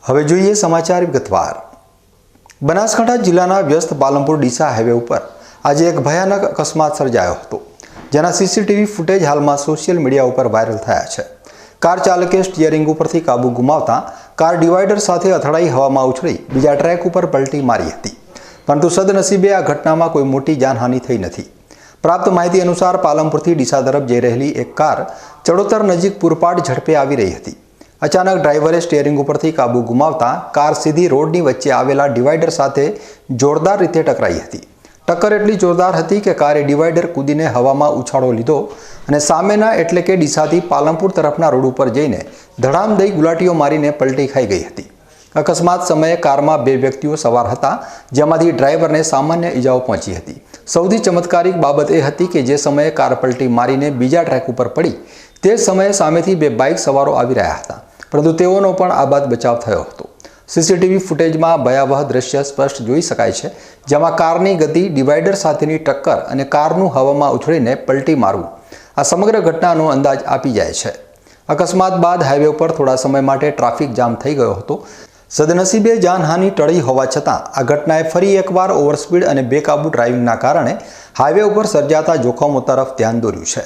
હવે જોઈએ સમાચાર વિગતવાર। બનાસકાંઠા જિલ્લાના વ્યસ્ત પાલનપુર ડીસા હાઈવે ઉપર આજે એક ભયાનક અકસ્માત સર્જાયો હતો, જેના સીસીટીવી ફૂટેજ હાલમાં સોશિયલ મીડિયા ઉપર વાયરલ થયા છે। કાર ચાલકે સ્ટીયરિંગ ઉપરથી કાબુ ગુમાવતા કાર ડિવાઈડર સાથે અથડાઈ હવામાં ઉછળી બીજા ટ્રેક ઉપર પલટી મારી હતી, પરંતુ સદનસીબે આ ઘટનામાં કોઈ મોટી જાનહાનિ થઈ નથી। પ્રાપ્ત માહિતી અનુસાર પાલનપુરથી ડીસા તરફ જઈ રહેલી એક કાર ચડોતર નજીક પૂરપાટ ઝડપે આવી રહી હતી। અચાનક ડ્રાઈવરે સ્ટીયરિંગ ઉપરથી કાબુ ગુમાવતા કાર સીધી રોડની વચ્ચે આવેલા ડિવાઈડર સાથે જોરદાર રીતે ટકરાઈ હતી। ટક્કર એટલી જોરદાર હતી કે કારે ડિવાઈડર કૂદીને હવામાં ઉછાળો લીધો અને સામેના એટલે કે ડીસાથી પાલનપુર તરફના રોડ ઉપર જઈને ધડામ દઈ ગુલાટીઓ મારીને પલટી ખાઈ ગઈ હતી। અકસ્માત સમયે કારમાં બે વ્યક્તિઓ સવાર હતા, જેમાંથી ડ્રાઈવરને સામાન્ય ઈજાઓ પહોંચી હતી। સૌથી ચમત્કારિક બાબત એ હતી કે જે સમયે કાર પલટી મારીને બીજા ટ્રેક ઉપર પડી તે જ સમયે સામેથી બે બાઇક સવારો આવી રહ્યા હતા, પરંતુ તેઓનો પણ આબાદ બચાવ થયો હતો। સીસીટીવી ફૂટેજમાં ભયાવહ દ્રશ્ય સ્પષ્ટ જોઈ શકાય છે, જેમાં કારની ગતિ, ડિવાઈડર સાથેની ટક્કર અને કારનું હવામાં ઉછળીને પલટી મારવું આ સમગ્ર ઘટનાનો અંદાજ આપી જાય છે। અકસ્માત બાદ હાઈવે ઉપર થોડા સમય માટે ટ્રાફિક જામ થઈ ગયો હતો। સદનસીબે જાનહાનિ ટળી હોવા છતાં આ ઘટનાએ ફરી એકવાર ઓવરસ્પીડ અને બેકાબૂ ડ્રાઇવિંગના કારણે હાઈવે ઉપર સર્જાતા જોખમો તરફ ધ્યાન દોર્યું છે।